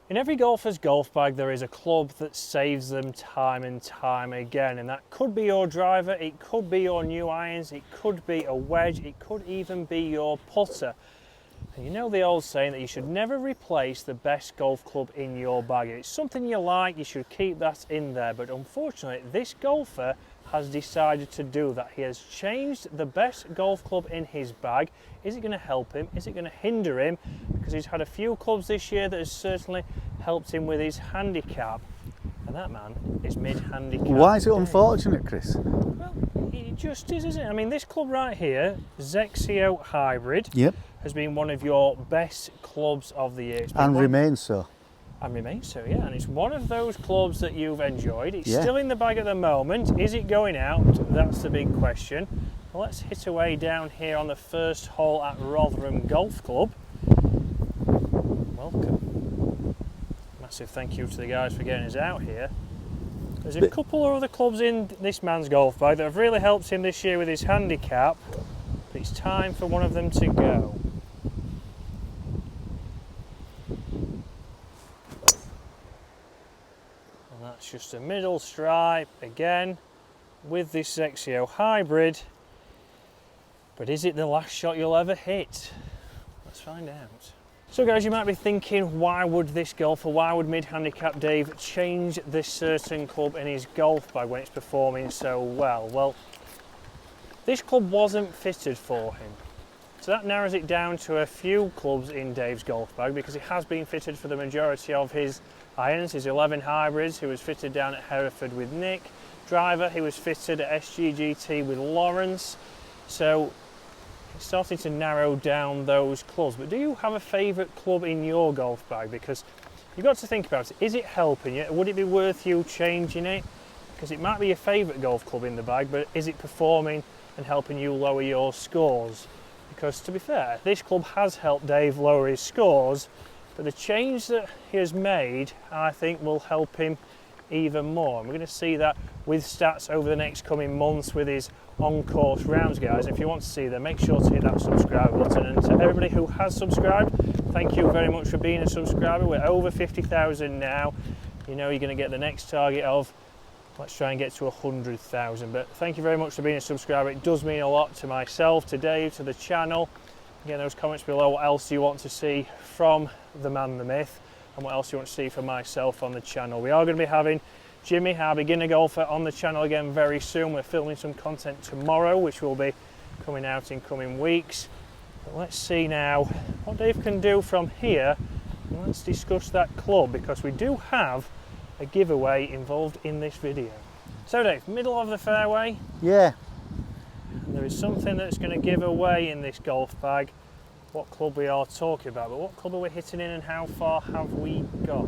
In every golfer's golf bag there is a club that saves them time and time again, and that could be your driver, it could be your new irons, it could be a wedge, it could even be your putter. And you know the old saying that you should never replace the best golf club in your bag. If it's something you like, you should keep that in there, but unfortunately this golfer has decided to do that. He has changed the best golf club in his bag. Is it going to help him? Is it going to hinder him? Because he's had a few clubs this year that has certainly helped him with his handicap. And that man is mid-handicap. Why is it unfortunate, Chris? Well, it just is, isn't it? I mean, this club right here, Zexio Hybrid, Yep. has been one of your best clubs of the year. And remains so. And remains so, yeah. And it's one of those clubs that you've enjoyed. It's Yeah. still in the bag at the moment. Is it going out? That's the big question. Well, let's hit away down here on the first hole at Rotherham Golf Club. Welcome. Massive thank you to the guys for getting us out here. There's a couple of other clubs in this man's golf bag that have really helped him this year with his handicap, but it's time for one of them to go. That's just a middle stripe again with this Zexio Hybrid. But is it the last shot you'll ever hit? Let's find out. So guys, you might be thinking, why would this golfer, why would mid-handicap Dave change this certain club in his golf bag when it's performing so well? Well, this club wasn't fitted for him. So that narrows it down to a few clubs in Dave's golf bag, because it has been fitted for the majority of his irons, his 11 hybrids, who was fitted down at Hereford with Nick. Driver, he was fitted at SGGT with Lawrence. So it's starting to narrow down those clubs. But do you have a favourite club in your golf bag? Because you've got to think about it. Is it helping you? Would it be worth you changing it? Because it might be your favourite golf club in the bag, but is it performing and helping you lower your scores? Because to be fair, this club has helped Dave lower his scores, but the change that he has made, I think, will help him even more. And we're going to see that with stats over the next coming months with his on-course rounds, guys. If you want to see them, make sure to hit that subscribe button. And to everybody who has subscribed, thank you very much for being a subscriber. We're over 50,000 now. You know you're going to get the next target of, let's try and get to 100,000. But thank you very much for being a subscriber. It does mean a lot to myself, to Dave, to the channel. Again, those comments below, what else you want to see from the man, the myth, and what else you want to see from myself on the channel. We are going to be having Jimmy, our beginner golfer, on the channel again very soon. We're filming some content tomorrow, which will be coming out in coming weeks. But let's see now what Dave can do from here. And let's discuss that club, because we do have a giveaway involved in this video. So Dave, middle of the fairway. Yeah. And there is something that's going to give away in this golf bag what club we are talking about. But what club are we hitting in and how far have we got?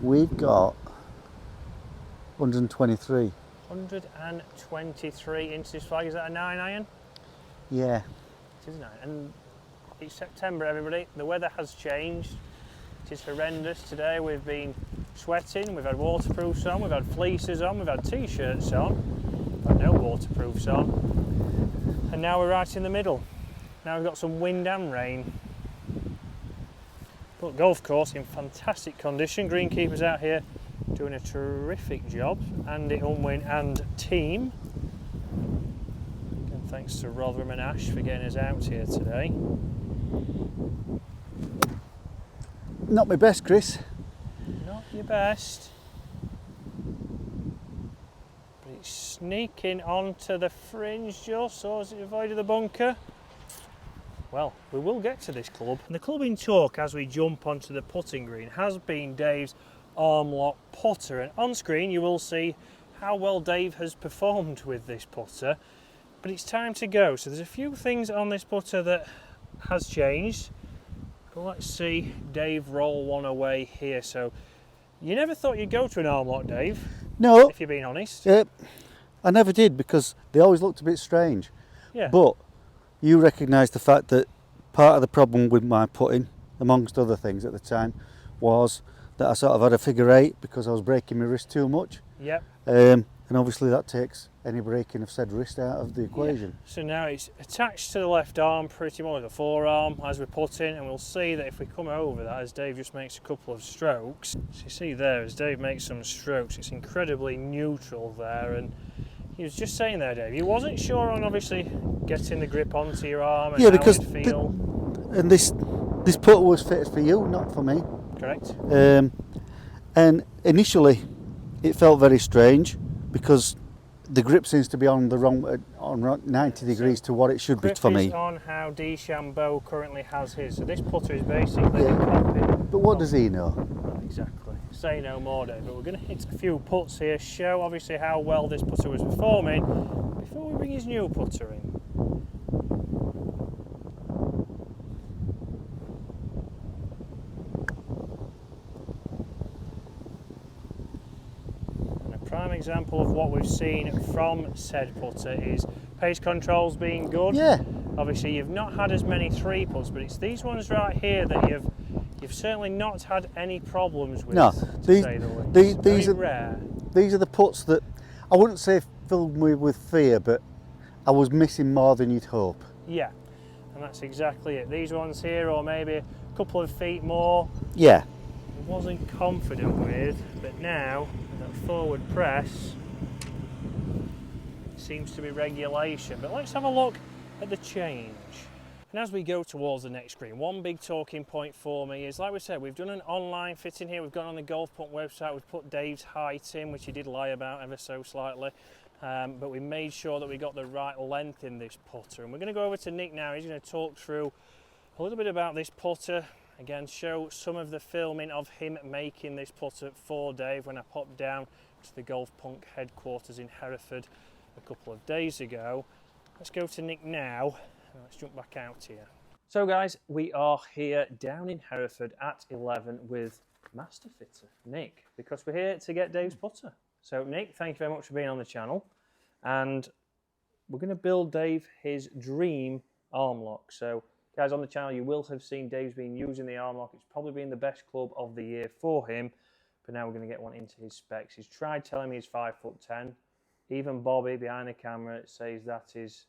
We've got 123. 123 into this flag. Is that a 9 iron? Yeah. It is 9. And it's September, everybody. The weather has changed. It is horrendous today. We've been sweating, we've had waterproofs on, we've had fleeces on, we've had t-shirts on, but no waterproofs on. And now we're right in the middle. Now we've got some wind and rain. But golf course in fantastic condition. Greenkeepers out here doing a terrific job. Andy, Unwin and team. Again, thanks to Rotherham and Ash for getting us out here today. Not my best, Chris. Not your best. But it's sneaking onto the fringe just, so as it avoided the bunker. Well, we will get to this club. And the club in talk as we jump onto the putting green has been Dave's Armlock putter. And on screen you will see how well Dave has performed with this putter. But it's time to go. So there's a few things on this putter that has changed. But let's see Dave roll one away here. So you never thought you'd go to an Armlock, Dave? No. If you're being honest. I never did, because they always looked a bit strange. Yeah. But you recognise the fact that part of the problem with my putting, amongst other things at the time, was that I sort of had a figure eight because I was breaking my wrist too much. Yep. And and obviously that takes any breaking of said wrist out of the equation. Yeah. So now it's attached to the left arm pretty much, the forearm as we put in, and we'll see that if we come over that, as Dave just makes a couple of strokes, so you see there as Dave makes some strokes, it's incredibly neutral there. And he was just saying there, Dave, he wasn't sure on obviously getting the grip onto your arm and Yeah, how because it'd feel. And this putter was fitted for you, not for me. Correct. And initially it felt very strange because the grip seems to be on the wrong, on 90 degrees to what it should be for me. Grip is on how DeChambeau currently has his. So this putter is basically a copy. But what does he know? Well, exactly. Say no more, Dave. But we're going to hit a few putts here, show obviously how well this putter was performing before we bring his new putter in. Prime example of what we've seen from said putter is pace controls being good. Yeah. Obviously you've not had as many 3 putts, but it's these ones right here that you've certainly not had any problems with. No, these are rare. These are the putts that I wouldn't say filled me with fear, but I was missing more than you'd hope. Yeah, and that's exactly it. These ones here, or maybe a couple of feet more. Yeah. I wasn't confident with, but now that forward press seems to be regulation. But let's have a look at the change. And as we go towards the next green, one big talking point for me is, like we said, we've done an online fitting here. We've gone on the Golf Punt website, we've put Dave's height in, which he did lie about ever so slightly. But we made sure that we got the right length in this putter. And we're going to go over to Nick now. He's going to talk through a little bit about this putter. Again, show some of the filming of him making this putter for Dave when I popped down to the Golf Punk headquarters in Hereford a couple of days ago. Let's go to Nick now and let's jump back out here. So guys, we are here down in Hereford at 11 with Master Fitter Nick, because we're here to get Dave's putter. So Nick, thank you very much for being on the channel, and we're going to build Dave his dream arm lock. So guys, on the channel you will have seen Dave's been using the Armlock. It's probably been the best club of the year for him, but now we're going to get one into his specs. He's tried telling me he's 5'10". Even Bobby behind the camera says that is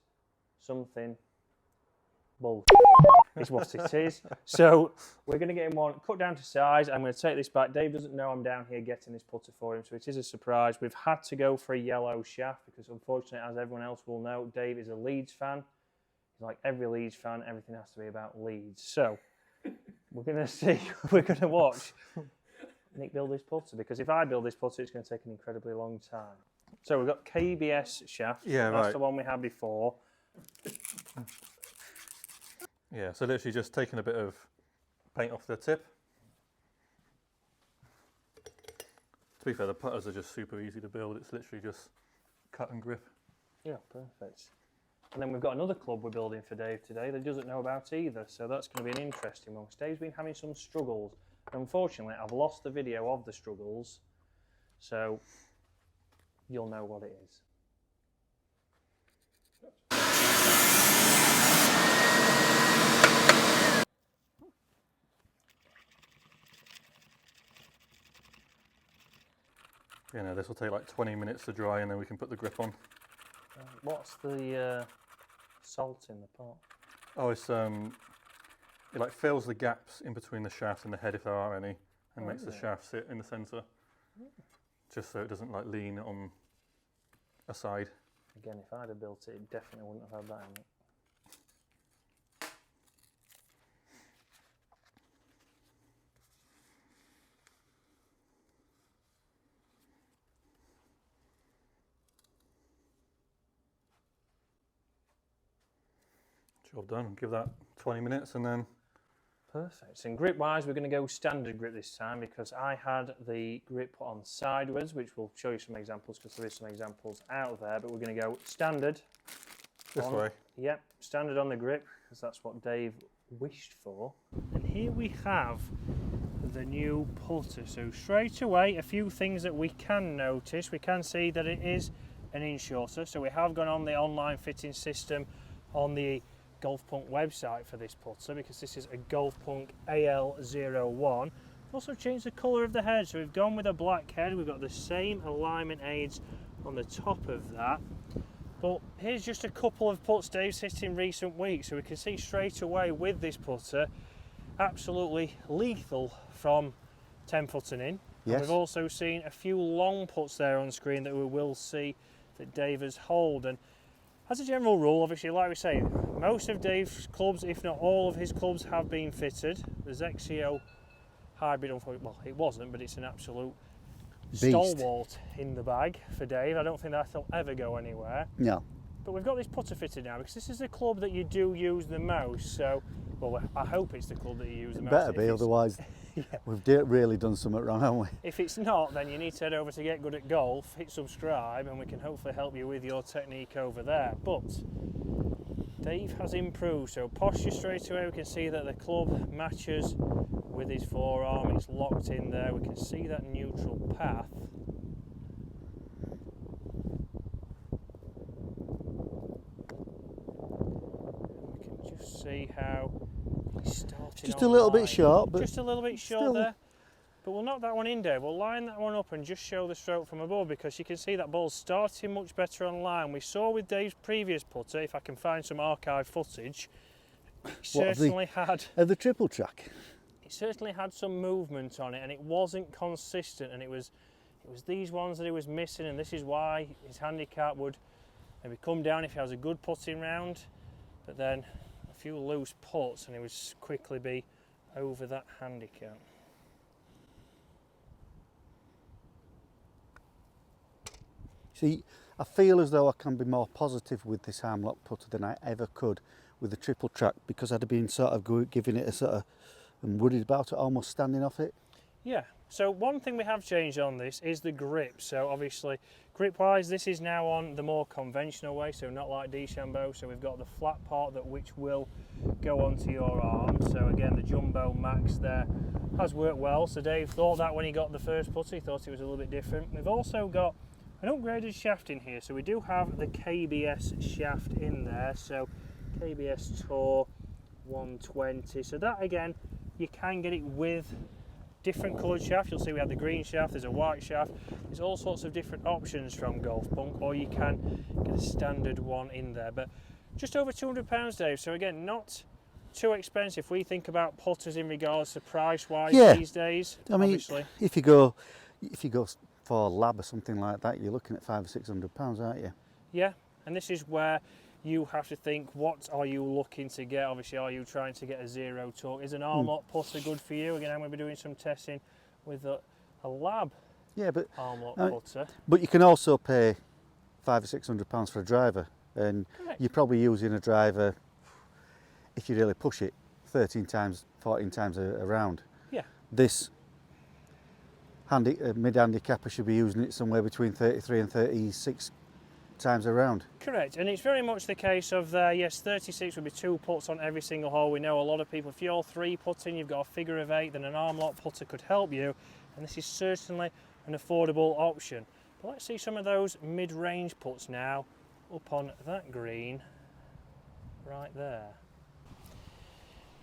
something bullshit, is what it is. So we're going to get him one cut down to size. I'm going to take this back. Dave doesn't know I'm down here getting this putter for him, so it is a surprise. We've had to go for a yellow shaft because, unfortunately, as everyone else will know, Dave is a Leeds fan. Like every Leeds fan, everything has to be about Leeds. So we're going to watch Nick build this putter, because if I build this putter, it's going to take an incredibly long time. So we've got KBS shaft. Yeah, that's right. the one we had before. Yeah, so literally just taking a bit of paint off the tip. To be fair, the putters are just super easy to build. It's literally just cut and grip. Yeah, perfect. And then we've got another club we're building for Dave today that he doesn't know about either, so that's going to be an interesting one. Dave's been having some struggles. Unfortunately, I've lost the video of the struggles, so you'll know what it is. You know, this will take like 20 minutes to dry and then we can put the grip on. What's the salt in the pot? Oh, it's it like fills the gaps in between the shaft and the head if there are any, and makes the shaft sit in the centre, just so it doesn't like lean on a side. Again, if I'd have built it, it definitely wouldn't have had that in it. Job done. Give that 20 minutes and then... Perfect. And grip wise, we're going to go standard grip this time, because I had the grip put on sideways, which we'll show you some examples, because there is some examples out there, but we're going to go standard. This way. Yep, standard on the grip, because that's what Dave wished for. And here we have the new putter. So straight away, a few things that we can notice. We can see that it is an inch shorter. So we have gone on the online fitting system on the Golf Punk website for this putter, because this is a Golf Punk AL01. We've also changed the colour of the head, so we've gone with a black head. We've got the same alignment aids on the top of that. But here's just a couple of putts Dave's hit in recent weeks, so we can see straight away with this putter, absolutely lethal from 10 foot and in. Yes. And we've also seen a few long putts there on screen that we will see that Dave has holed. And as a general rule, obviously, like we say, most of Dave's clubs, if not all of his clubs, have been fitted. The XEO hybrid, well, it wasn't, but it's an absolute Beast. Stalwart in the bag for Dave. I don't think that'll ever go anywhere. No. But we've got this putter fitted now because this is the club that you do use the most. So, well, I hope it's the club that you use the most. Better be, otherwise yeah. we've really done something wrong, haven't we? If it's not, then you need to head over to Get Good at Golf, hit subscribe, and we can hopefully help you with your technique over there. But Dave has improved, so posture straight away, we can see that the club matches with his forearm. It's locked in there. We can see that neutral path. We can just see how he's starting. Just a little bit short, but just a little bit short still there. But we'll knock that one in, Dave. We'll line that one up and just show the stroke from above, because you can see that ball's starting much better on line. We saw with Dave's previous putter, if I can find some archive footage, he certainly had the triple track. It certainly had some movement on it, and it wasn't consistent, and it was these ones that he was missing, and this is why his handicap would maybe come down if he has a good putting round, but then a few loose putts and he would quickly be over that handicap. See, I feel as though I can be more positive with this Armlock putter than I ever could with the triple track, because I'd have been sort of giving it a sort of, I'm worried about it, almost standing off it. Yeah, so one thing we have changed on this is the grip. So obviously, grip-wise, this is now on the more conventional way, so not like DeChambeau. So we've got the flat part that which will go onto your arm. So again, the Jumbo Max there has worked well. So Dave thought that when he got the first putter, he thought it was a little bit different. We've also got an upgraded shaft in here. So we do have the KBS shaft in there. So KBS Tour 120. So that again, you can get it with different coloured shaft. You'll see we have the green shaft, there's a white shaft, there's all sorts of different options from Golf Punk, or you can get a standard one in there. But just over £200, Dave, so again, not too expensive. We think about putters in regards to price wise these days. I mean, obviously, if you go for a lab or something like that, you're looking at £500 or £600, aren't you? Yeah, and this is where you have to think, what are you looking to get? Obviously, are you trying to get a zero torque? Is an Armlock putter good for you? Again, I'm going to be doing some testing with a lab Armlock putter. But you can also pay £500 or £600 for a driver, and Correct. you're probably using a driver, if you really push it, 13 times, 14 times a round. Yeah. This mid-handicapper should be using it somewhere between 33 and 36 times a round. Correct, and it's very much the case of yes, 36 would be 2 putts on every single hole. We know a lot of people, if you're 3 putting, you've got a figure of 8, then an Armlock putter could help you, and this is certainly an affordable option. But let's see some of those mid-range putts now up on that green right there.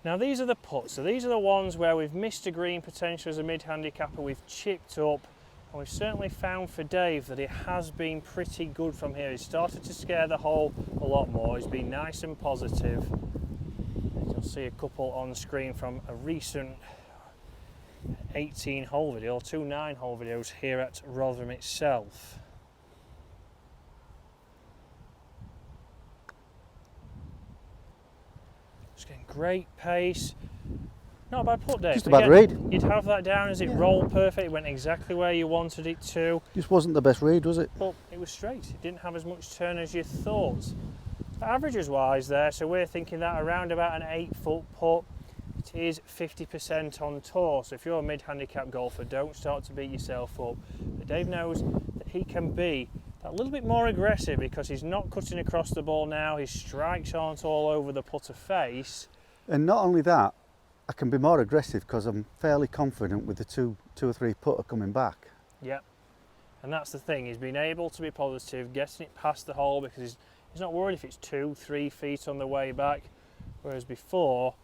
Now these are the putts, so these are the ones where we've missed a green potential as a mid-handicapper, we've chipped up, and we've certainly found for Dave that it has been pretty good from here. He's started to scare the hole a lot more, he's been nice and positive. You'll see a couple on screen from a recent 18 hole video, or 2 9-hole videos here at Rotherham itself. Just getting great pace. Not a bad putt, Dave. Just a bad read. You'd have that down as it rolled perfect, it went exactly where you wanted it to. Just wasn't the best read, was it? But it was straight, it didn't have as much turn as you thought. But averages wise there, so we're thinking that around about an 8-foot putt, it is 50% on tour. So if you're a mid-handicap golfer, don't start to beat yourself up. But Dave knows that he can be a little bit more aggressive because he's not cutting across the ball now, his strikes aren't all over the putter face. And not only that, I can be more aggressive because I'm fairly confident with the two or three putter coming back. Yep, and that's the thing, he's been able to be positive, getting it past the hole because he's not worried if it's 2-3 feet on the way back, whereas before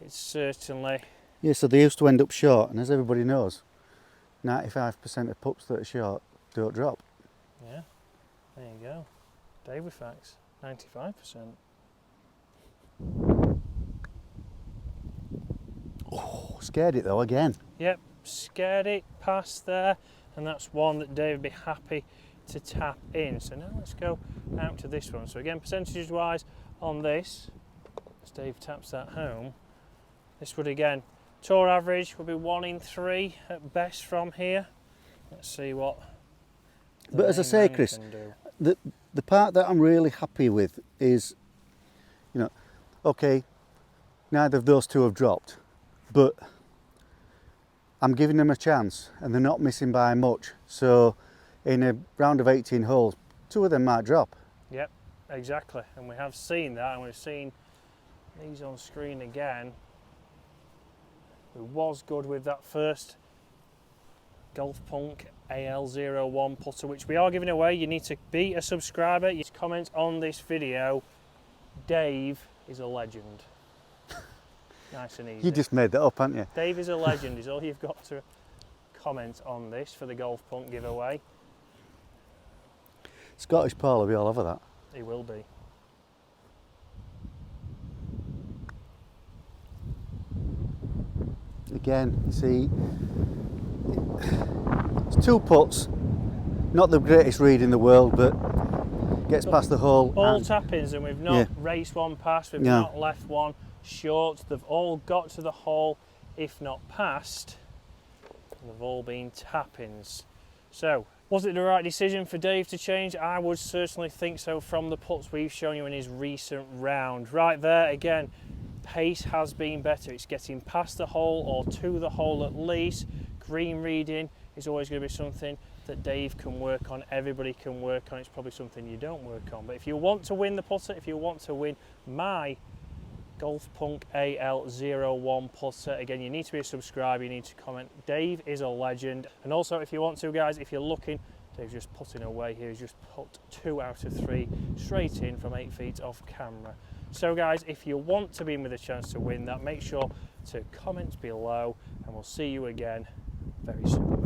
it's certainly... Yeah, so they used to end up short, and as everybody knows, 95% of putts that are short don't drop. Yeah, There you go. Dave with facts, 95%. Oh, scared it though again. Yep, scared it past there, and that's one that Dave would be happy to tap in. So now let's go out to this one. So again, percentages wise on this, as Dave taps that home, this would again, tour average would be 1 in 3 at best from here. Let's see what. But as I say, Chris, the part that I'm really happy with is, you know, okay, neither of those two have dropped, but I'm giving them a chance and they're not missing by much. So in a round of 18 holes, 2 of them might drop. Yep, exactly. And we have seen that, and we've seen these on screen again. It was good with that first Golf Punk AL01 putter, which we are giving away. You need to be a subscriber. You comment on this video. Dave is a legend. Nice and easy. You just made that up, haven't you? Dave is a legend is all you've got to comment on this for the Golf Punk giveaway. Scottish Paul will be all over that. He will be. Again, you see, it's 2 putts, not the greatest read in the world, but gets past the hole. All tap-ins, and we've not raced one past, we've not left one short. They've all got to the hole, if not past. They've all been tap-ins. So, was it the right decision for Dave to change? I would certainly think so from the putts we've shown you in his recent round. Right there, again, pace has been better. It's getting past the hole or to the hole at least. Green reading is always going to be something that Dave can work on, everybody can work on. It's probably something you don't work on. But if you want to win the putter, if you want to win my Golf Punk AL01 putter, again, you need to be a subscriber, you need to comment. Dave is a legend. And also, if you want to, guys, if you're looking, Dave's just putting away here. He's just put 2 out of 3 straight in from 8 feet off camera. So guys, if you want to be in with a chance to win that, make sure to comment below, and we'll see you again very soon.